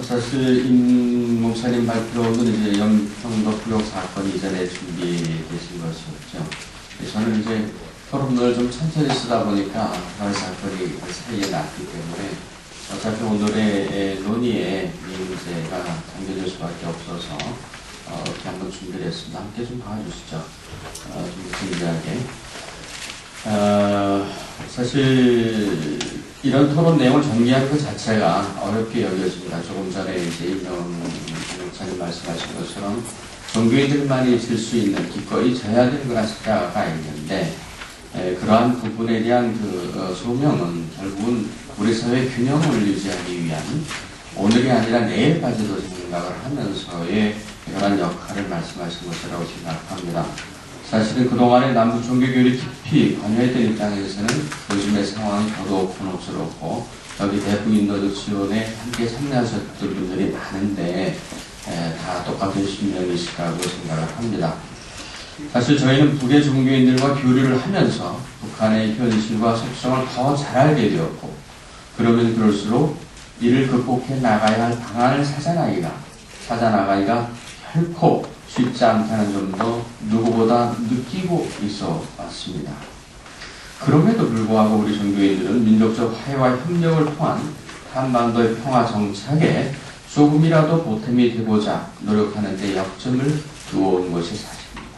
사실 임 목사님 발표는 이제 연평도 불혹 사건이 이전에 준비되신 것이었죠. 저는 이제 토론을 좀 천천히 쓰다 보니까 그런 사건이 그 사이에 났기 때문에 어차피 오늘의 논의에 이 문제가 담겨질 수밖에 없어서 이렇게 한번 준비를 했습니다. 함께 좀 봐주시죠. 좀 진지하게. 사실 이런 토론 내용을 정리하는 것 자체가 어렵게 여겨집니다. 조금 전에 이제 임명 목사님 말씀하신 것처럼 종교인들만이 질 수 있는 기꺼이 져야 되는 그런 숫자가 있는데 그러한 부분에 대한 그 소명은 결국은 우리 사회 균형을 유지하기 위한 오늘이 아니라 내일까지도 생각을 하면서의 그런 역할을 말씀하신 것이라고 생각합니다. 사실은 그동안의 남북 종교교류 깊이 관여했던 입장에서는 요즘의 상황이 더더욱 곤혹스럽고 여기 대북 인도적 지원에 함께 참여하셨던 분들이 많은데 다 똑같은 심령이실 거라고 생각을 합니다. 사실 저희는 북의 종교인들과 교류를 하면서 북한의 현실과 속성을 더 잘 알게 되었고 그러면 그럴수록 이를 극복해 나가야 할 방안을 찾아나가기가 결코 쉽지 않다는 점도 누구보다 느끼고 있어 왔습니다. 그럼에도 불구하고 우리 종교인들은 민족적 화해와 협력을 통한 한반도의 평화 정착에 조금이라도 보탬이 되고자 노력하는 데 역점을 두어온 것이 사실입니다.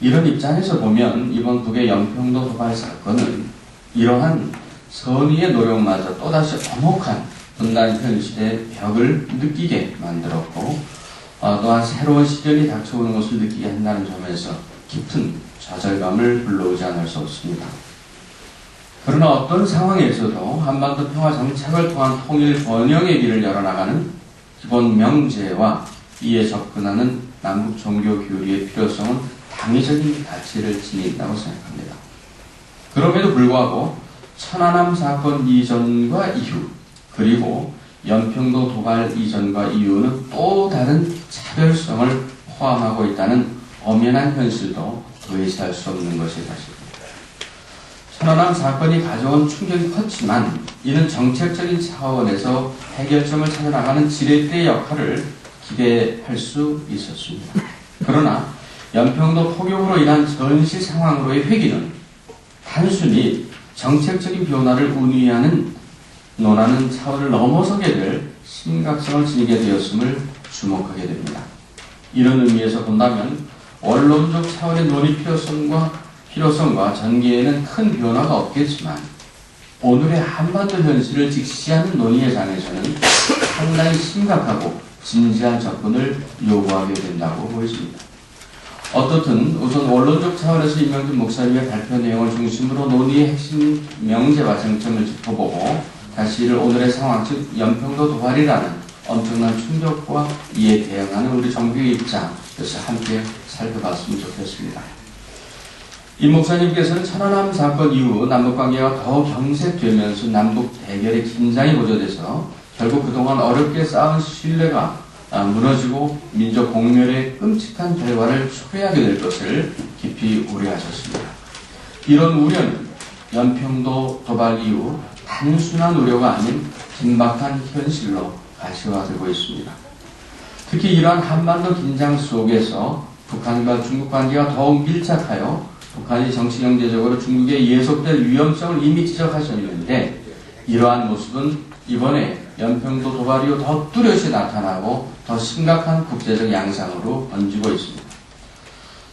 이런 입장에서 보면 이번 북의 연평도 도발 사건은 이러한 선의의 노력마저 또다시 엄혹한 분단 현실의 벽을 느끼게 만들었고 또한 새로운 시련이 닥쳐오는 것을 느끼게 한다는 점에서 깊은 좌절감을 불러오지 않을 수 없습니다. 그러나 어떤 상황에서도 한반도 평화 정착을 통한 통일 번영의 길을 열어나가는 기본 명제와 이에 접근하는 남북 종교 교류의 필요성은 당위적인 가치를 지닌다고 생각합니다. 그럼에도 불구하고 천안함 사건 이전과 이후 그리고 연평도 도발 이전과 이후는 또 다른 차별성을 포함하고 있다는 엄연한 현실도 도외시할 수 없는 것이 사실입니다. 천안함 사건이 가져온 충격이 컸지만 이는 정책적인 차원에서 해결점을 찾아나가는 지렛대의 역할을 기대할 수 있었습니다. 그러나 연평도 포격으로 인한 전시 상황으로의 회귀는 단순히 정책적인 변화를 논하는 차원을 넘어서게 될 심각성을 지니게 되었음을 주목하게 됩니다. 이런 의미에서 본다면 원론적 차원의 논의 필요성과 전개에는 큰 변화가 없겠지만 오늘의 한반도 현실을 직시하는 논의의 장에서는 상당히 심각하고 진지한 접근을 요구하게 된다고 보여집니다. 어떻든 우선 원론적 차원에서 임명준 목사님의 발표 내용을 중심으로 논의의 핵심 명제와 쟁점을 짚어보고 다시 이를 오늘의 상황, 즉 연평도 도발이라는 엄청난 충격과 이에 대응하는 우리 정부의 입장에서 함께 살펴봤으면 좋겠습니다. 임 목사님께서는 천안함 사건 이후 남북관계가 더 경색되면서 남북 대결의 긴장이 고조돼서 결국 그동안 어렵게 쌓은 신뢰가 무너지고 민족 공멸의 끔찍한 결과를 초래하게 될 것을 깊이 우려하셨습니다. 이런 우려는 연평도 도발 이후 단순한 우려가 아닌 긴박한 현실로 가시화되고 있습니다. 특히 이러한 한반도 긴장 속에서 북한과 중국 관계가 더욱 밀착하여 북한이 정치-경제적으로 중국에 예속될 위험성을 이미 지적하셨는데 이러한 모습은 이번에 연평도 도발 이후 더 뚜렷이 나타나고 더 심각한 국제적 양상으로 번지고 있습니다.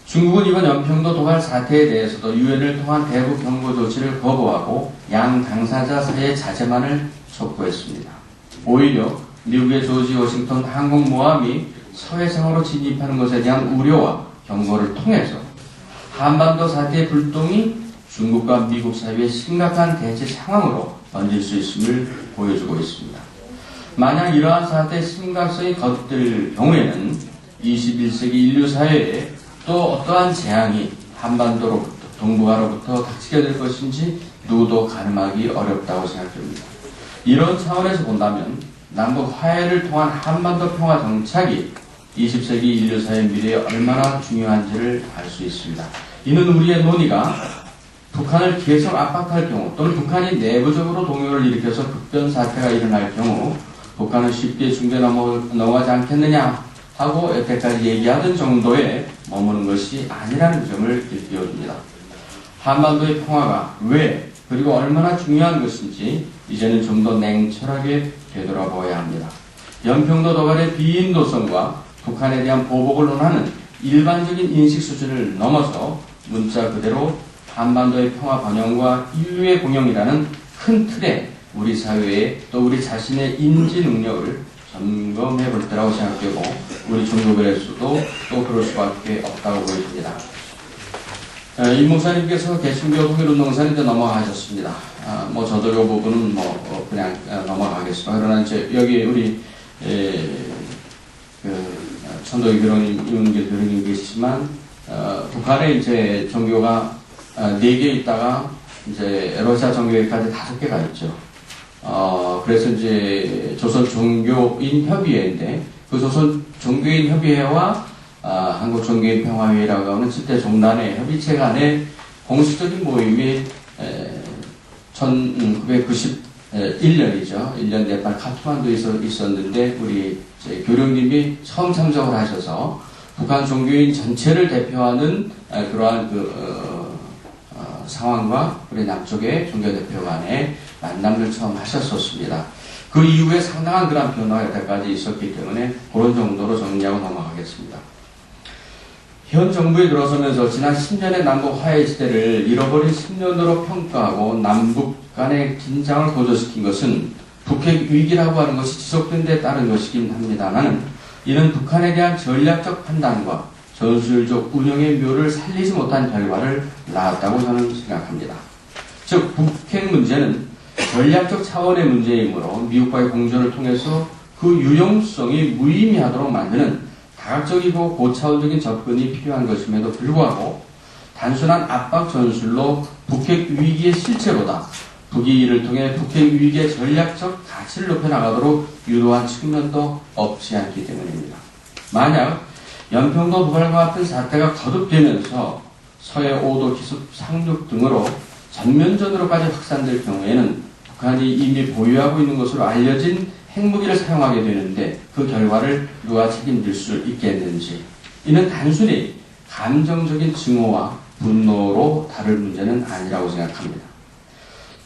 중국은 이번 연평도 도발 사태에 대해서도 유엔을 통한 대북 경고 조치를 거부하고 양 당사자 사이의 자제만을 촉구했습니다. 오히려 미국의 조지 워싱턴 항공모함이 서해상으로 진입하는 것에 대한 우려와 경고를 통해서 한반도 사태의 불똥이 중국과 미국 사이의 심각한 대치 상황으로 번질 수 있음을 보여주고 있습니다. 만약 이러한 사태의 심각성이 겉들 경우에는 21세기 인류 사회에 또 어떠한 재앙이 한반도로부터 동북아로부터 닥치게 될 것인지 누구도 가늠하기 어렵다고 생각됩니다. 이런 차원에서 본다면 남북 화해를 통한 한반도 평화 정착이 20세기 인류 사회 미래에 얼마나 중요한지를 알 수 있습니다. 이는 우리의 논의가 북한을 계속 압박할 경우 또는 북한이 내부적으로 동요를 일으켜서 급변 사태가 일어날 경우 북한은 쉽게 중재 넘어가지 않겠느냐 하고 여태까지 얘기하던 정도에 머무는 것이 아니라는 점을 일깨워줍니다. 한반도의 평화가 왜 그리고 얼마나 중요한 것인지 이제는 좀 더 냉철하게 되돌아보아야 합니다. 연평도 도발의 비인도성과 북한에 대한 보복을 논하는 일반적인 인식 수준을 넘어서 문자 그대로 한반도의 평화 번영과 인류의 공영이라는 큰 틀에 우리 사회에 또 우리 자신의 인지 능력을 점검해 볼 때라고 생각되고 우리 종교계에서도 또 그럴 수밖에 없다고 보여집니다. 임 목사님께서 개신교 통일운동사인데 넘어가셨습니다. 저도 이 부분은 그냥 넘어가겠습니다. 그러나 이제 여기 우리 천도교 교령님, 이문길 교령님 계시지만 북한에 이제 종교가 4개 있다가 이제 러시아 종교회까지 5개가 있죠. 그래서 이제 조선 종교인 협의회인데 그 조선 종교인 협의회와 한국 종교인 평화회의라고 하는 7대 종단의 협의체 간의 공식적인 모임이 1991년이죠. 1년 네팔 카트만두에서 있었는데 우리 교령님이 처음 참석을 하셔서 북한 종교인 전체를 대표하는 그러한 상황과 우리 남쪽의 종교대표 간의 만남을 처음 하셨었습니다. 그 이후에 상당한 그런 변화가 여태까지 있었기 때문에 그런 정도로 정리하고 넘어가겠습니다. 현 정부에 들어서면서 지난 10년의 남북 화해 시대를 잃어버린 10년으로 평가하고 남북 간의 긴장을 고조시킨 것은 북핵 위기라고 하는 것이 지속된 데 따른 것이긴 합니다만 이는 북한에 대한 전략적 판단과 전술적 운영의 묘를 살리지 못한 결과를 낳았다고 저는 생각합니다. 즉 북핵 문제는 전략적 차원의 문제이므로 미국과의 공조를 통해서 그 유용성이 무의미하도록 만드는 다각적이고 고차원적인 접근이 필요한 것임에도 불구하고 단순한 압박 전술로 북핵 위기의 실체보다 북이 이를 통해 북핵 위기의 전략적 가치를 높여나가도록 유도한 측면도 없지 않기 때문입니다. 만약 연평도 도발과 같은 사태가 거듭되면서 서해 5도 기습 상륙 등으로 전면전으로까지 확산될 경우에는 북한이 이미 보유하고 있는 것으로 알려진 핵무기를 사용하게 되는데 그 결과를 누가 책임질 수 있겠는지 이는 단순히 감정적인 증오와 분노로 다룰 문제는 아니라고 생각합니다.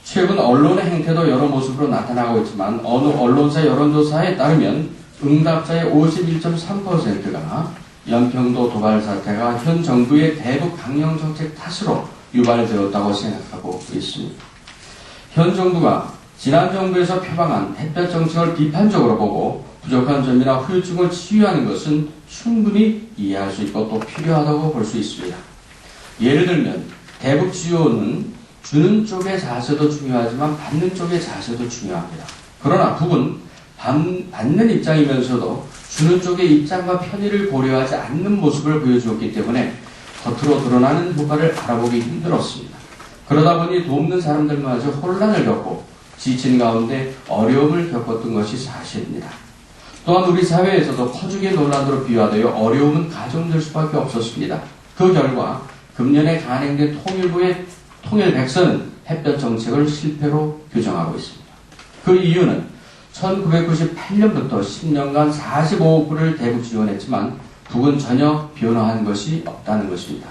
최근 언론의 행태도 여러 모습으로 나타나고 있지만 어느 언론사 여론조사에 따르면 응답자의 51.3%가 연평도 도발 사태가 현 정부의 대북 강령 정책 탓으로 유발되었다고 생각하고 있습니다. 현 정부가 지난 정부에서 표방한 햇볕 정책을 비판적으로 보고 부족한 점이나 후유증을 치유하는 것은 충분히 이해할 수 있고 또 필요하다고 볼 수 있습니다. 예를 들면 대북 지원은 주는 쪽의 자세도 중요하지만 받는 쪽의 자세도 중요합니다. 그러나 북은 받는 입장이면서도 주는 쪽의 입장과 편의를 고려하지 않는 모습을 보여주었기 때문에 겉으로 드러나는 효과를 알아보기 힘들었습니다. 그러다 보니 돕는 사람들마저 혼란을 겪고 지친 가운데 어려움을 겪었던 것이 사실입니다. 또한 우리 사회에서도 퍼주기 논란으로 비화되어 어려움은 가중될 수밖에 없었습니다. 그 결과 금년에 간행된 통일부의 통일백서는 햇볕 정책을 실패로 규정하고 있습니다. 그 이유는 1998년부터 10년간 45억 불을 대북 지원했지만 북은 전혀 변화한 것이 없다는 것입니다.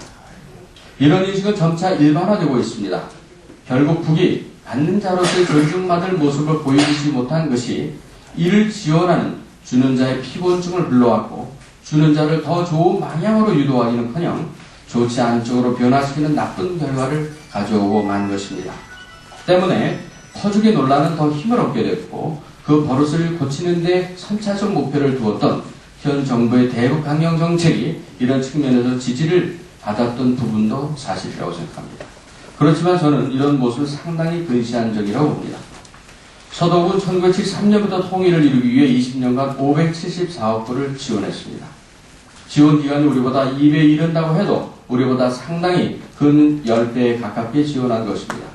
이런 인식은 점차 일반화되고 있습니다. 결국 북이 받는 자로서의 존중받을 모습을 보여주지 못한 것이 이를 지원하는 주는 자의 피곤증을 불러왔고 주는 자를 더 좋은 방향으로 유도하기는커녕 좋지 않은 쪽으로 변화시키는 나쁜 결과를 가져오고 만 것입니다. 때문에 퍼주기 논란은 더 힘을 얻게 됐고 그 버릇을 고치는 데 선차적 목표를 두었던 현 정부의 대북 강령 정책이 이런 측면에서 지지를 받았던 부분도 사실이라고 생각합니다. 그렇지만 저는 이런 모습을 상당히 근시안적이라고 봅니다. 서독은 1973년부터 통일을 이루기 위해 20년간 574억 불을 지원했습니다. 지원 기간이 우리보다 2배 이른다고 해도 우리보다 상당히 근 10배에 가깝게 지원한 것입니다.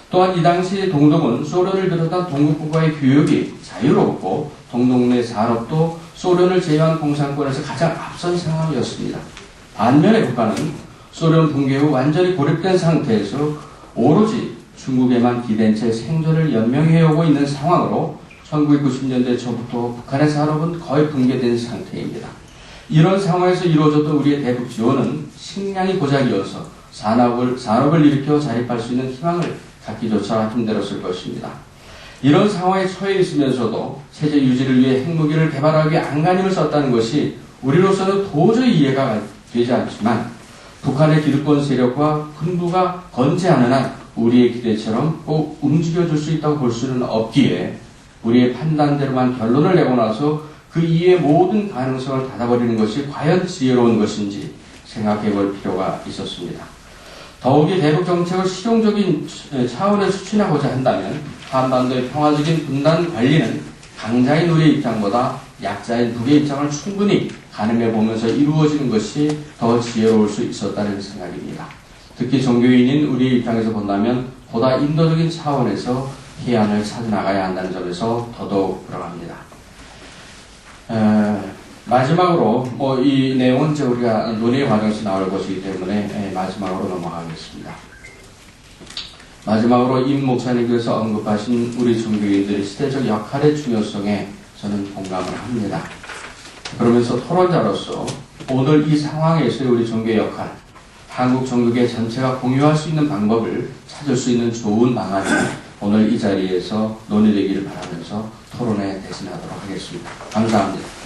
또한 이 당시 동독은 소련을 비롯한 동국국가의 교육이 자유롭고 동독 내 산업도 소련을 제외한 공산권에서 가장 앞선 상황이었습니다. 반면에 북한은 소련 붕괴 후 완전히 고립된 상태에서 오로지 중국에만 기댄 채 생존을 연명해오고 있는 상황으로 1990년대 초부터 북한의 산업은 거의 붕괴된 상태입니다. 이런 상황에서 이루어졌던 우리의 대북 지원은 식량이 고작이어서 산업을 일으켜 자립할 수 있는 희망을 갖기조차 힘들었을 것입니다. 이런 상황에 처해 있으면서도 체제 유지를 위해 핵무기를 개발하기 위해 안간힘을 썼다는 것이 우리로서는 도저히 이해가 되지 않지만 북한의 기득권 세력과 군부가 건재하는 한 우리의 기대처럼 꼭 움직여줄 수 있다고 볼 수는 없기에 우리의 판단대로만 결론을 내고 나서 그 이외의 모든 가능성을 닫아버리는 것이 과연 지혜로운 것인지 생각해 볼 필요가 있었습니다. 더욱이 대북 정책을 실용적인 차원에서 추진하고자 한다면 한반도의 평화적인 분단 관리는 강자인 우리의 입장보다 약자인 북의 입장을 충분히 가늠해 보면서 이루어지는 것이 더 지혜로울 수 있었다는 생각입니다. 특히 종교인인 우리의 입장에서 본다면 보다 인도적인 차원에서 해안을 찾아나가야 한다는 점에서 더더욱 그러합니다. 마지막으로 이 내용은 이제 우리가 논의 과정에서 나올 것이기 때문에 마지막으로 넘어가겠습니다. 마지막으로 임 목사님께서 언급하신 우리 종교인들의 시대적 역할의 중요성에 저는 공감을 합니다. 그러면서 토론자로서 오늘 이 상황에서의 우리 종교의 역할, 한국 종교계 전체가 공유할 수 있는 방법을 찾을 수 있는 좋은 방안이 오늘 이 자리에서 논의되기를 바라면서 토론에 대신하도록 하겠습니다. 감사합니다.